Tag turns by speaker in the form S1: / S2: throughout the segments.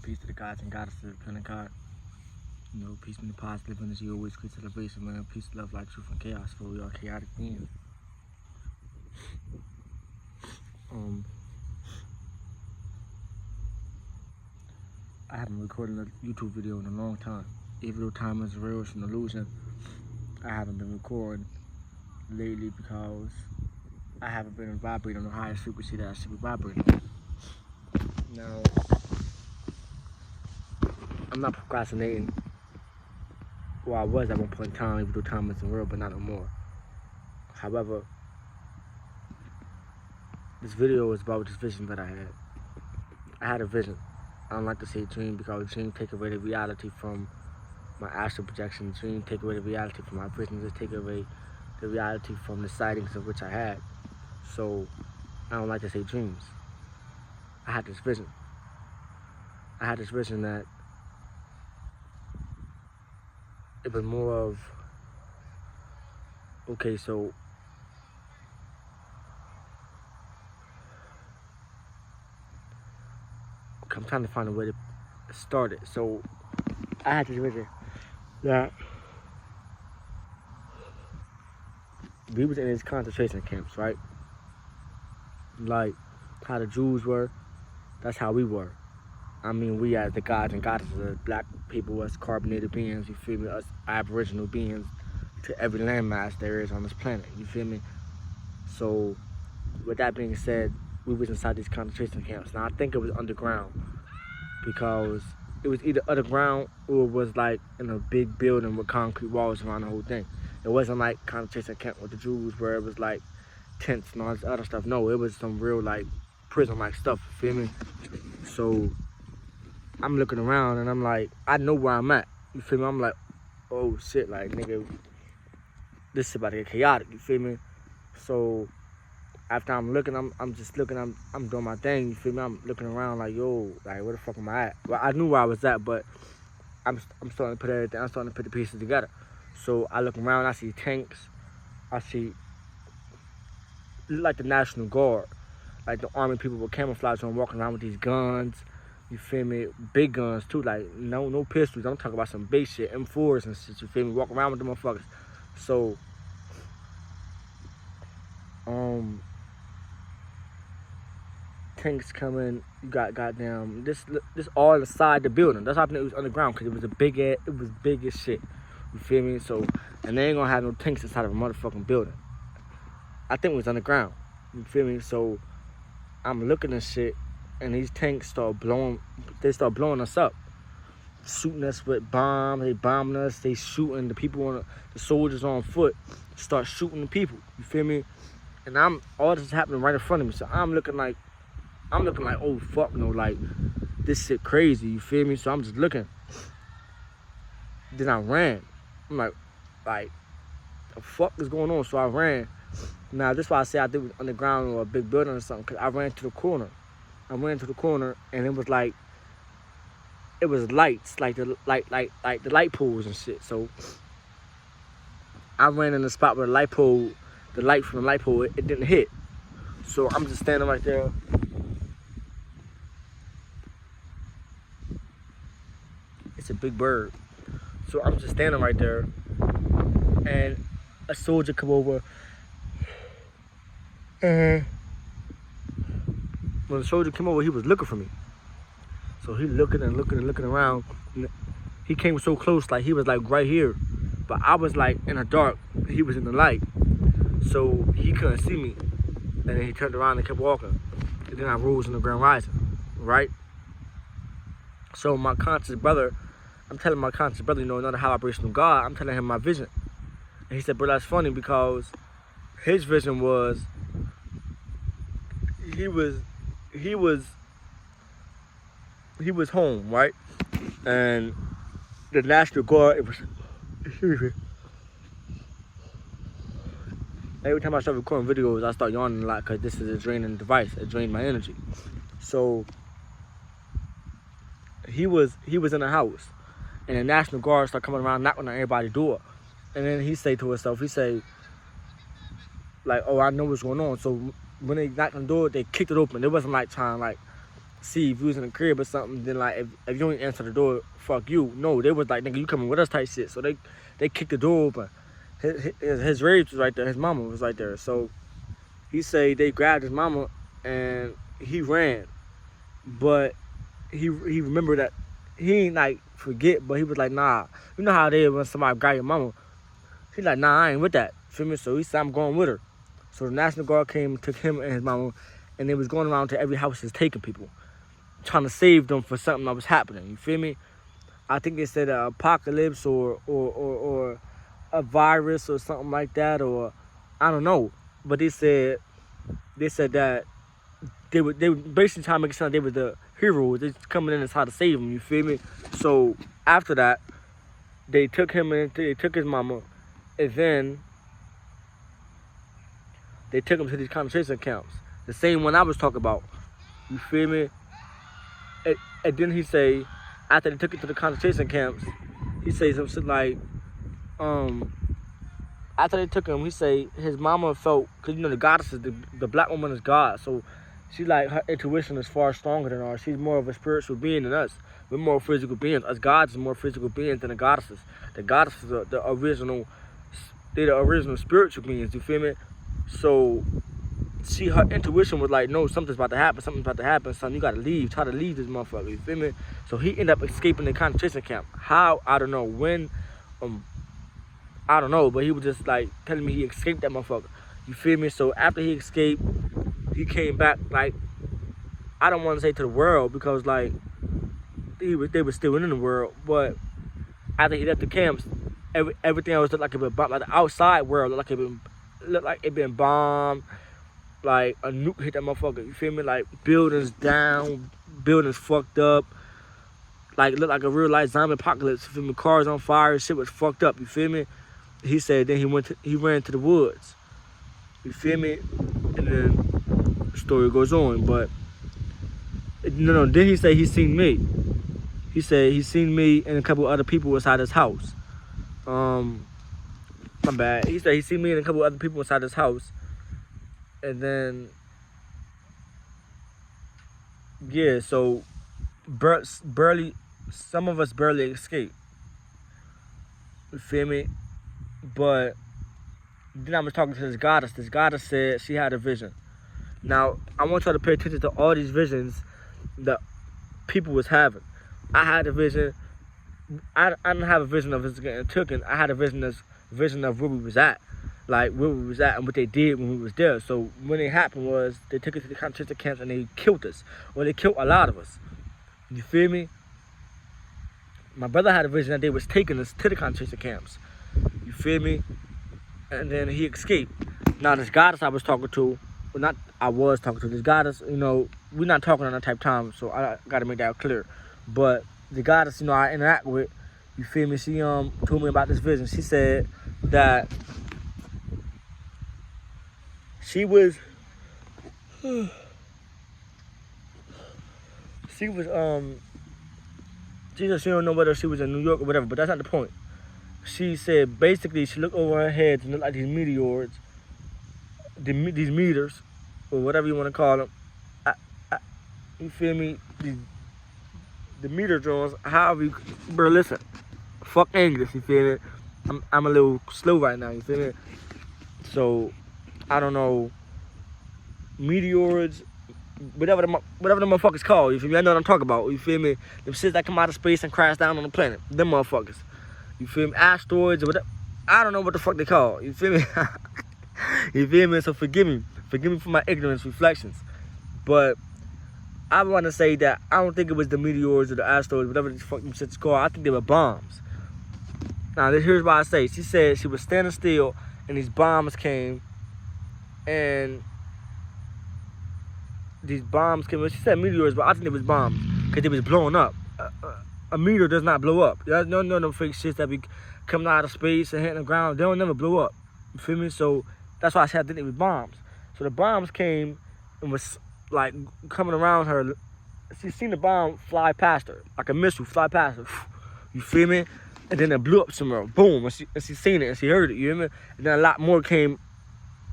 S1: Peace to the gods and goddesses of the God. Peace and the positive energy always creates celebration, man. Peace, love, light, truth, and chaos, for we are chaotic beings. I haven't recorded a YouTube video in a long time. Even though time is real, it's an illusion. I haven't been recording lately because I haven't been vibrating on the highest frequency that I should be vibrating on. Now, I'm not procrastinating. Well, I was at one point in time, even though time isn't real, but not no more. However, this video is about this vision that I had. I had a vision. I don't like to say dream because dream take away the reality from my astral projection. Dream take away the reality from my vision. Just take away the reality from the sightings of which I had. So I don't like to say dreams. I had this vision. I had this vision that it was more of, okay, so I'm trying to find a way to start it. So I had this vision that we was in these concentration camps, right? Like how the Jews were, that's how we were. I mean, we as the gods and goddesses, as black people, us carbonated beings, you feel me? Us aboriginal beings to every landmass there is on this planet, you feel me? So, with that being said, we was inside these concentration camps. Now, I think it was underground because it was either underground or it was like in a big building with concrete walls around the whole thing. It wasn't like concentration camp with the Jews where it was like tents and all this other stuff. No, it was some real like prison-like stuff, you feel me? So, I'm looking around and I'm like, I know where I'm at, you feel me? I'm like, oh shit, like nigga, this is about to get chaotic, you feel me? So after I'm looking, I'm just looking, I'm doing my thing, you feel me? I'm looking around like, yo, like where the fuck am I at? Well, I knew where I was at, but I'm starting to put everything, I'm starting to put the pieces together. So I look around, I see tanks, I see like the National Guard, like the army people with camouflage on walking around with these guns. You feel me? Big guns too, like no pistols. I'm talking about some big shit, M4s and shit, you feel me? Walk around with them motherfuckers. So, tanks coming, you got goddamn, this all inside the building. That's how I think it was underground, because it was big as shit. You feel me? So, and they ain't gonna have no tanks inside of a motherfucking building. I think it was underground. You feel me? So, I'm looking at shit, and these tanks start blowing us up, shooting us with bombs. They bombing us. They shooting the people on the soldiers on foot. Start shooting the people. You feel me? And all this is happening right in front of me. So I'm looking like, oh fuck no, like this shit crazy. You feel me? So I'm just looking. Then I ran. I'm like the fuck is going on? So I ran. Now this is why I say I think it was underground or a big building or something, because I ran to the corner. I went to the corner and it was lights, like the light poles and shit. So I ran in the spot where the light from the light pole, it didn't hit. So I'm just standing right there. It's a big bird. So I'm just standing right there and a soldier come over and when the soldier came over, he was looking for me. So he looking around. He came so close, like he was like right here. But I was like in the dark, he was in the light. So he couldn't see me. And then he turned around and kept walking. And then I rose in the Grand Rising, right? So my conscious brother, I'm telling my conscious brother, another high vibrational God, I'm telling him my vision. And he said, bro, that's funny because his vision was, he was home, right? And the National Guard, it was, every time I start recording videos, I start yawning a lot because this is a draining device. It drained my energy. So he was in the house, and the National Guard started coming around knocking on everybody's door. And then he say to himself, he say, like, oh, I know what's going on. So when they knocked on the door, they kicked it open. It wasn't like trying to like see if you was in the crib or something, then like if you ain't answer the door, fuck you. No, they was like, nigga, you coming with us type shit. So they kicked the door open. His ribs was right there. His mama was right there. So he say they grabbed his mama and he ran, but he remembered that he ain't like forget, but he was like, nah. You know how they is when somebody grab your mama. He like, nah, I ain't with that. Feel me? So he said, I'm going with her. So the National Guard came, took him and his mama, and they was going around to every house just taking people, trying to save them for something that was happening. You feel me? I think they said an apocalypse or a virus or something like that, or I don't know. But they said that they were basically trying to make it sound like they were the heroes. They coming in and trying to save him. You feel me? So after that, they took him and they took his mama, and then they took him to these concentration camps. The same one I was talking about. You feel me? And then he say, after they took it to the concentration camps, he say some shit like, after they took him, he say his mama felt, cause you know the goddesses, the black woman is God, so she like her intuition is far stronger than ours. She's more of a spiritual being than us. We're more physical beings. Us gods are more physical beings than the goddesses. The goddesses are the original, they're the original spiritual beings. You feel me? So her intuition was like, no, something's about to happen. Something's about to happen, son. You gotta leave. Try to leave this motherfucker. You feel me? So he ended up escaping the concentration camp. How? I don't know. When? I don't know. But he was just like telling me he escaped that motherfucker. You feel me? So after he escaped, he came back. Like, I don't want to say to the world because like they were still in the world. But after he left the camps, everything else looked like it been bombed. Like the outside world looked like it been bombed. Like a nuke hit that motherfucker, you feel me? Like buildings down, buildings fucked up. Like it looked like a real life zombie apocalypse. You feel me? Cars on fire, shit was fucked up. You feel me? He said then he ran to the woods. You feel me? And then the story goes on. But no. Then he said he seen me. He said he seen me and a couple other people inside his house. My bad. He said he seen me and a couple other people inside his house. And then, yeah, so some of us barely escaped. You feel me? But then I was talking to this goddess. This goddess said she had a vision. Now, I want y'all to pay attention to all these visions that people was having. I had a vision. I didn't have a vision of us getting taken. I had a vision of where we was at. Like where we was at and what they did when we was there. So when it happened was they took us to the concentration camps and they killed us. Or they killed a lot of us. You feel me? My brother had a vision that they was taking us to the concentration camps. You feel me? And then he escaped. Now this goddess I was talking to, this goddess, you know, we're not talking on that type of time, so I gotta make that clear. But the goddess, you know, I interact with, you feel me? She told me about this vision. She said that she just don't know whether she was in New York or whatever, but that's not the point. She said basically she looked over her head and looked like these meteors, these meters, or whatever you want to call them. You feel me? The meter drones, however you, bro, listen, fuck English, you feel me? I'm a little slow right now, you feel me? So, I don't know, meteors, whatever the motherfuckers call, you feel me? I know what I'm talking about, you feel me? Them shits that come out of space and crash down on the planet, them motherfuckers. You feel me? Asteroids or whatever. I don't know what the fuck they call, you feel me? You feel me? So forgive me for my ignorance reflections. But I want to say that I don't think it was the meteors or the asteroids, whatever the fuck them shit's called. I think they were bombs. Now, here's why I say. She said she was standing still and these bombs came. And these bombs came. She said meteors, but I think it was bombs because it was blowing up. A meteor does not blow up. There's no fake shit that be coming out of space and hitting the ground. They don't never blow up. You feel me? So that's why I said I think it was bombs. So the bombs came and was like coming around her. She seen the bomb fly past her, like a missile fly past her. You feel me? And then it blew up somewhere. Boom. And she seen it and she heard it. You hear me? And then a lot more came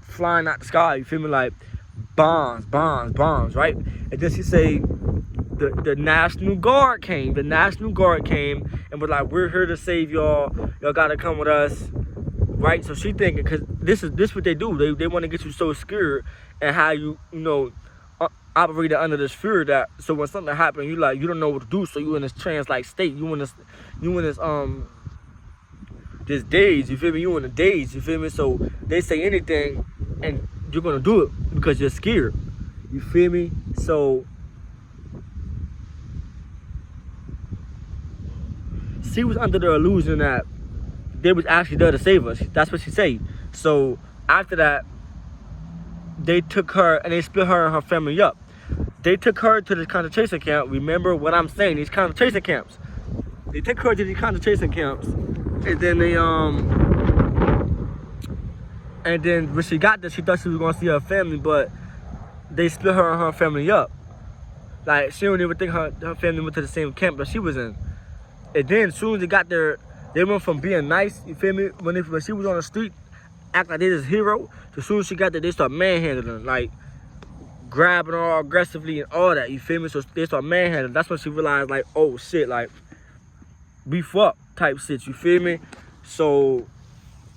S1: flying out the sky. You feel me? Like bombs, right? And then she say the National Guard came. The National Guard came and was like, we're here to save y'all. Y'all gotta come with us. Right? So she thinking, because this what they do. They want to get you so scared and how you operated under this fear that so when something happens, you don't know what to do. So you in this trance-like state. You in this this daze, you feel me? You in a daze, you feel me? So they say anything and you're gonna do it because you're scared. You feel me? So she was under the illusion that they was actually there to save us. That's what she said. So after that, they took her and they split her and her family up. They took her to the concentration camp. Remember what I'm saying, these concentration camps. They took her to these concentration camps. And then when she got there, she thought she was gonna see her family, but they split her and her family up. Like, she don't even think her family went to the same camp that she was in. And then as soon as they got there, they went from being nice, you feel me? When she was on the street, act like they this hero, to as soon as she got there, they start manhandling her, like grabbing her all aggressively and all that, you feel me? So they start manhandling. That's when she realized, like, oh shit, like, we fucked type shit, you feel me? So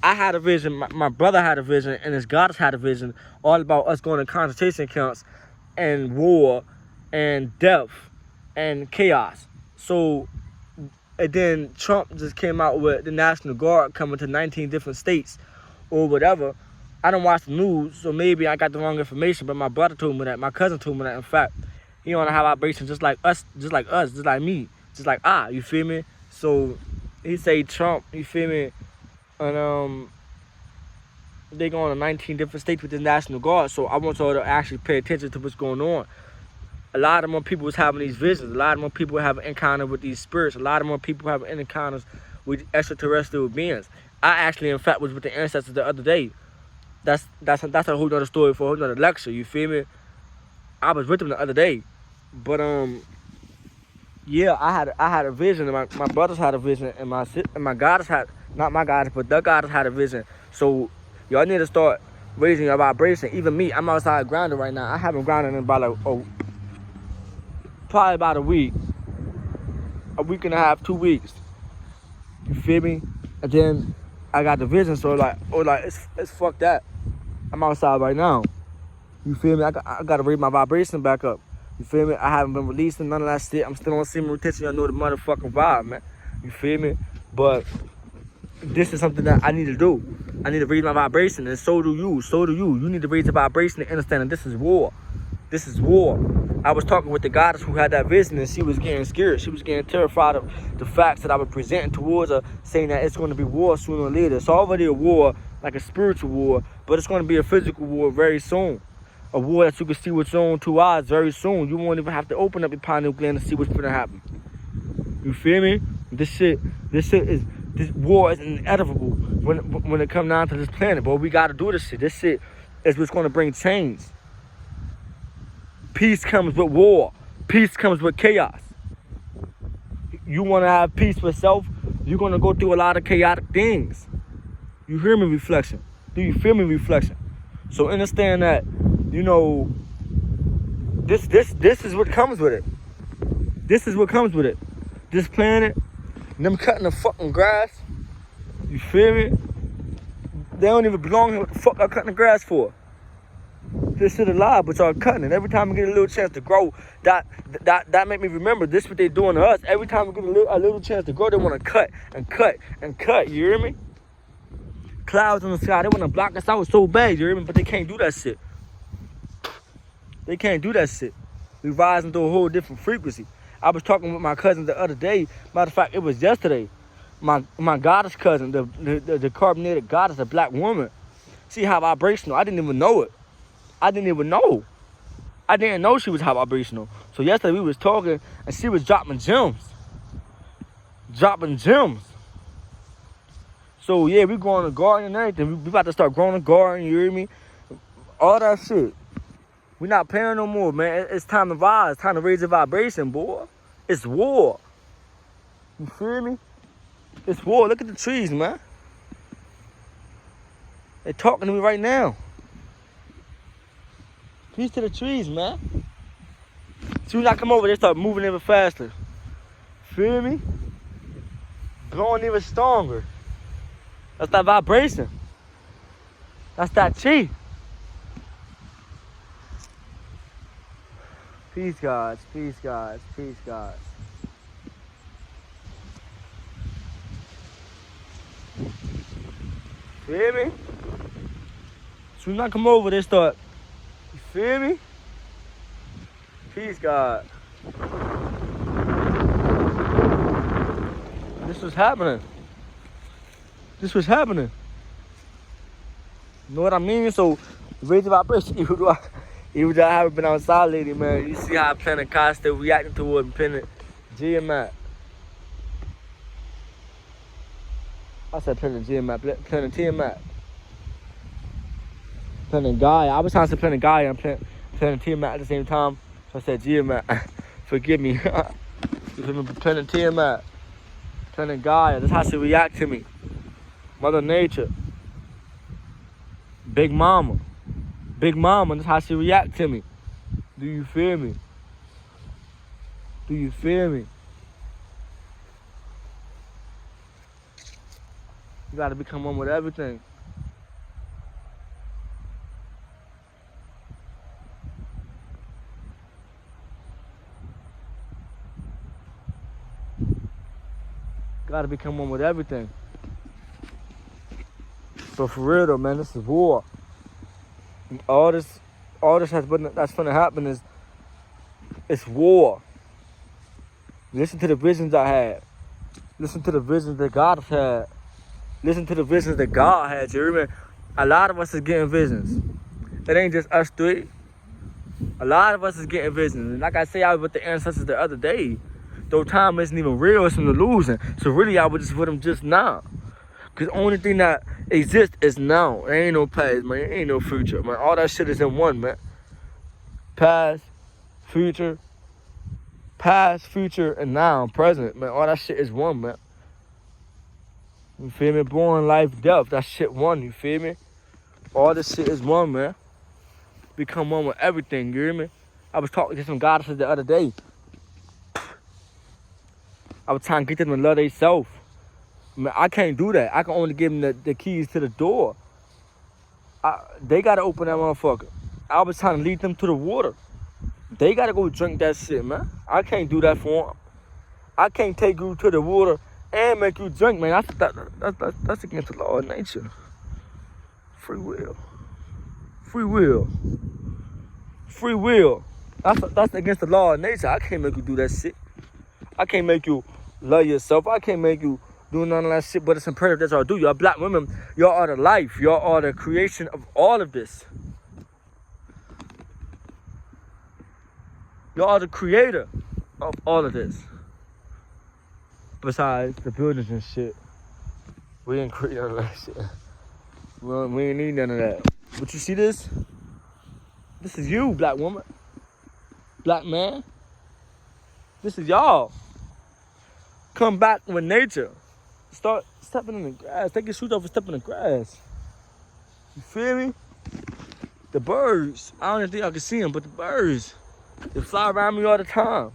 S1: I had a vision, my brother had a vision, and his goddess had a vision all about us going to concentration camps and war and death and chaos. So, and then Trump just came out with the National Guard coming to 19 different states or whatever. I don't watch the news, so maybe I got the wrong information, but my brother told me that, my cousin told me that. In fact, he on a high vibration just like us, just like me, just like you feel me? So he say Trump, you feel me? And they going to 19 different states with the National Guard. So I want y'all to actually pay attention to what's going on. A lot of more people was having these visions. A lot of more people have an encounter with these spirits. A lot of more people have encounters with extraterrestrial beings. I actually, in fact, was with the ancestors the other day. That's a whole other story for a whole other lecture. You feel me? I was with them the other day, but yeah, I had a vision, and my brothers had a vision, and my goddess had, not my goddess, but the goddess had a vision. So y'all need to start raising your vibration. Even me, I'm outside grounded right now. I haven't grounded in about probably about a week and a half, 2 weeks. You feel me? And then I got the vision, so it's fuck that. I'm outside right now. You feel me? I gotta raise my vibration back up. You feel me? I haven't been releasing none of that shit. I'm still on semen retention. Y'all know the motherfucking vibe, man. You feel me? But this is something that I need to do. I need to raise my vibration, and so do you. So do you. You need to raise the vibration and understand that this is war. This is war. I was talking with the goddess who had that vision, and she was getting scared. She was getting terrified of the facts that I was presenting towards her, saying that it's going to be war sooner or later. It's already a war, like a spiritual war, but it's going to be a physical war very soon. A war that you can see with your own 2 eyes very soon. You won't even have to open up your pineal gland to see what's going to happen. You feel me? This war is inevitable when it comes down to this planet. But we got to do this shit. This shit is what's going to bring change. Peace comes with war. Peace comes with chaos. You want to have peace with self, you're going to go through a lot of chaotic things. You hear me, reflection? Do you feel me, reflection? So understand that, this is what comes with it. This is what comes with it. This planet, them cutting the fucking grass, you feel me? They don't even belong here. What the fuck I'm cutting the grass for? This shit alive, but y'all cutting it. Every time we get a little chance to grow, that make me remember this what they doing to us. Every time we get a little chance to grow, they want to cut and cut and cut. You hear me? Clouds in the sky, they want to block us out so bad. You hear me? But they can't do that shit. They can't do that shit. We rising to a whole different frequency. I was talking with my cousin the other day. Matter of fact, it was yesterday. My goddess cousin, the carbonated goddess, a black woman. See how vibrational? I didn't even know it. I didn't even know. I didn't know she was high vibrational. So yesterday we was talking and she was dropping gems. Dropping gems. So yeah, we growing a garden and everything. We about to start growing a garden, you hear me? All that shit. We not playing no more, man. It's time to rise. It's time to raise the vibration, boy. It's war. You feel me? It's war. Look at the trees, man. They talking to me right now. Peace to the trees, man. soon as I come over, they start moving even faster. Feel me? Blowing even stronger. That's that vibration. That's that chi. Peace, gods. Peace, gods. Peace, gods. Feel me? Soon as I come over, they start. You feel me? Peace, God. This was happening. This was happening. You know what I mean? So, raise the vibration. Even though I haven't been outside lately, man, you see how Planet Kai still reacting toward Planet G and Matt. I said Planet G and Matt, Planet T and Matt. Planet Gaia. I was trying to say Planet Gaia and Planet T and Matt at the same time. So I said G and Matt. Forgive me. You feel me? Planet T and Matt. Planet Gaia. That's how she react to me. Mother Nature. Big Mama. Big Mama. That's how she react to me. Do you feel me? Do you feel me? You gotta become one with everything. Gotta become one with everything. But for real though, man, this is war. And all this that's gonna happen is it's war. Listen to the visions I had. Listen to the visions that God has had. Listen to the visions that God had. You remember? A lot of us is getting visions. It ain't just us three. A lot of us is getting visions. And like I say, I was with the ancestors the other day. Though time isn't even real, it's an illusion. So really, I was just with them just now. Because the only thing that exists is now. There ain't no past, man. There ain't no future, man. All that shit is in one, man. Past, future, and now, present, man. All that shit is one, man. You feel me? Born, life, death. That shit one, you feel me? All this shit is one, man. Become one with everything, you hear me? I was talking to some goddesses the other day. I was trying to get them to love themselves. Man, I can't do that. I can only give them the keys to the door. They gotta open that motherfucker. I was trying to lead them to the water. They gotta go drink that shit, man. I can't do that for them. I can't take you to the water and make you drink, man. That's against the law of nature. Free will. Free will. Free will. That's against the law of nature. I can't make you do that shit. I can't make you love yourself. I can't make you do none of that shit, but it's imperative that y'all do. Y'all black women, y'all are the life. Y'all are the creation of all of this. Y'all are the creator of all of this. Besides the buildings and shit. We didn't create none of that shit. We ain't need none of that. But you see this? This is you, black woman. Black man. This is y'all. Come back with nature. Start stepping in the grass. Take your shoes off and step in the grass. You feel me? The birds. I don't even think I can see them, but the birds. They fly around me all the time.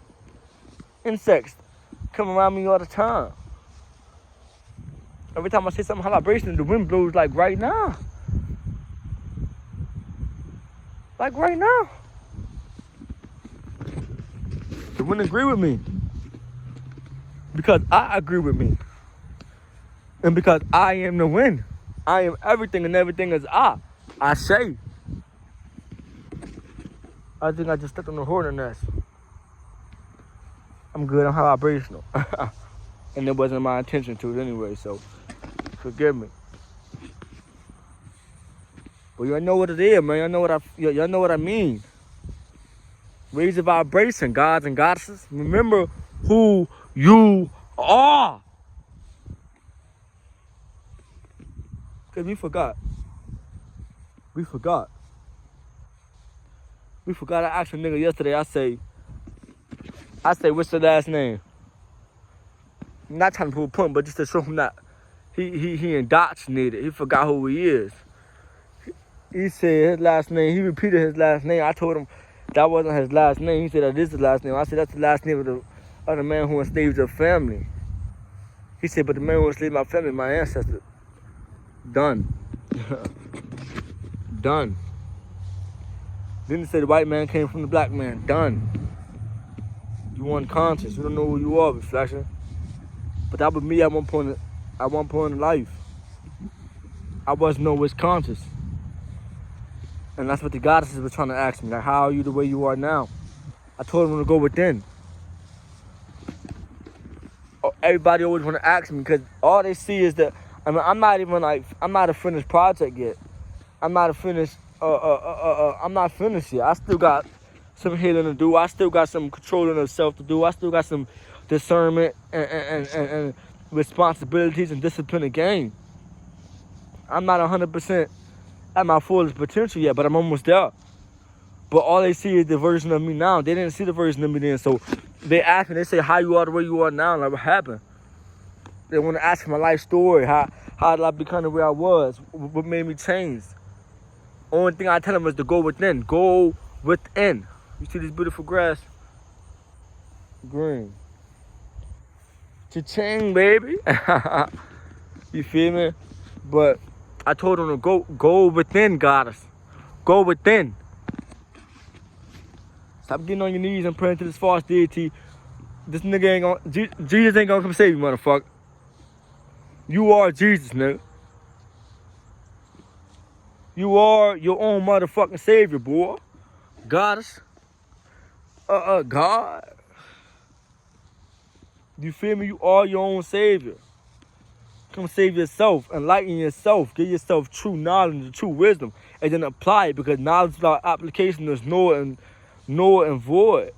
S1: Insects come around me all the time. Every time I say something high vibration, the wind blows like right now. Like right now. The wind agree with me. Because I agree with me. And because I am the wind. I am everything and everything is I. I say. I think I just stepped on the horn nest. I'm good, I'm high vibrational. And it wasn't my intention to it anyway, so forgive me. But y'all know what it is, man. Y'all know what I mean. Raise the vibration, gods and goddesses. Remember who you are. Because we forgot. We forgot. We forgot. I asked a nigga yesterday, I say, what's your last name? I'm not trying to prove a point, but just to show him that he indoctrinated. He forgot who he is. He said his last name, he repeated his last name. I told him, that wasn't his last name. He said that this is the last name. I said that's the last name of the man who enslaved your family. He said, but the man who enslaved my family, my ancestor. Done. Done. Then he said the white man came from the black man. Done. You unconscious. You don't know who you are, Reflection. But that was me at one point in life. I wasn't always conscious. And that's what the goddesses were trying to ask me. Like, how are you the way you are now? I told them to go within. Everybody always want to ask me because all they see is that, I mean, I'm not a finished project yet. I'm not finished yet. I still got some healing to do. I still got some controlling of self to do. I still got some discernment and responsibilities and discipline to gain. I'm not 100% at my fullest potential yet, but I'm almost there. But all they see is the version of me now. They didn't see the version of me then. So they ask me, they say, how you are the way you are now? Like, what happened? They want to ask my life story. How did I become the way I was? What made me change? Only thing I tell them is to go within. Go within. You see this beautiful grass? Green. Cha-ching, baby. You feel me? But I told them to go within, goddess. Go within. Stop getting on your knees and praying to this false deity. This nigga ain't gonna, Jesus ain't gonna come save you, motherfucker. You are Jesus, nigga. You are your own motherfucking savior, boy. Goddess. God. You feel me? You are your own savior. Come save yourself, enlighten yourself, give yourself true knowledge and true wisdom, and then apply it, because knowledge without application is null and void.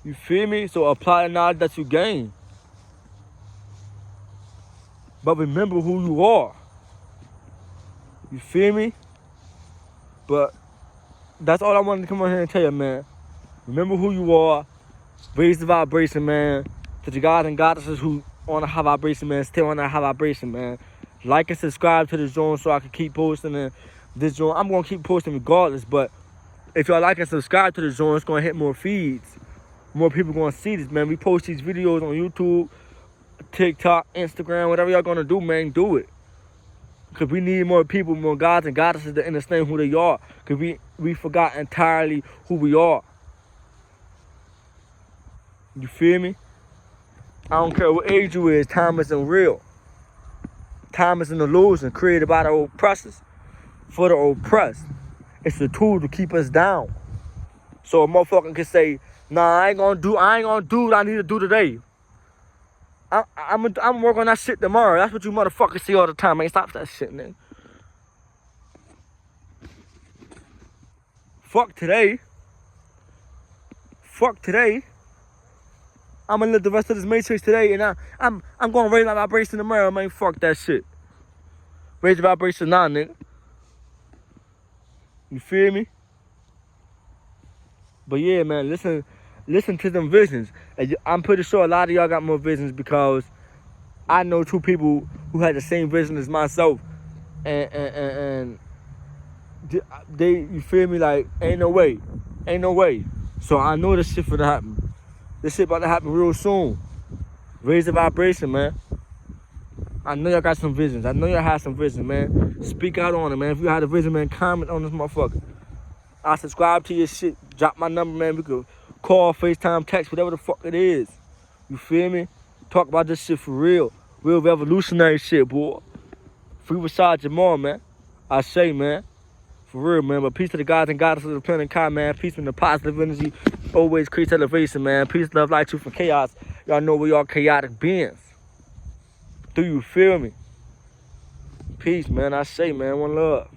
S1: You feel me? So apply the knowledge that you gain. But remember who you are. You feel me? But that's all I wanted to come on here and tell you, man. Remember who you are. Raise the vibration, man. To the gods and goddesses who on a high vibration, man, stay on that high vibration, man. Like and subscribe to this joint so I can keep posting this joint. I'm gonna keep posting regardless, but if y'all like and subscribe to this joint, it's gonna hit more feeds. More people gonna see this, man. We post these videos on YouTube, TikTok, Instagram, whatever y'all gonna do, man, do it. Cause we need more people, more gods and goddesses to understand who they are. Cause we forgot entirely who we are. You feel me? I don't care what age you is, time isn't real. Time is an illusion created by the oppressors for the oppressed. It's a tool to keep us down. So a motherfucker can say, nah, I ain't gonna do what I need to do today. I'm working on that shit tomorrow. That's what you motherfuckers see all the time. Man, stop that shit, nigga. Fuck today. Fuck today. I'm gonna live the rest of this matrix today, and I'm gonna raise my vibration tomorrow, man. Fuck that shit. Raise the vibration now, nigga. You feel me? But yeah, man, listen to them visions. I'm pretty sure a lot of y'all got more visions, because I know two people who had the same vision as myself, and they, you feel me? Like, ain't no way. So I know this shit finna happen. This shit about to happen real soon. Raise the vibration, man. I know y'all got some visions. I know y'all had some visions, man. Speak out on it, man. If you had a vision, man, comment on this motherfucker. I subscribe to your shit. Drop my number, man. We could call, FaceTime, text, whatever the fuck it is. You feel me? Talk about this shit for real. Real revolutionary shit, boy. Free Rashad Jamal, man. I say, man. For real, man. But peace to the gods and goddesses of the planet Kai, man. Peace from the positive energy. Always creates elevation, man. Peace, love, light, truth, and chaos. Y'all know we are chaotic beings. Do you feel me? Peace, man. I say, man. One love.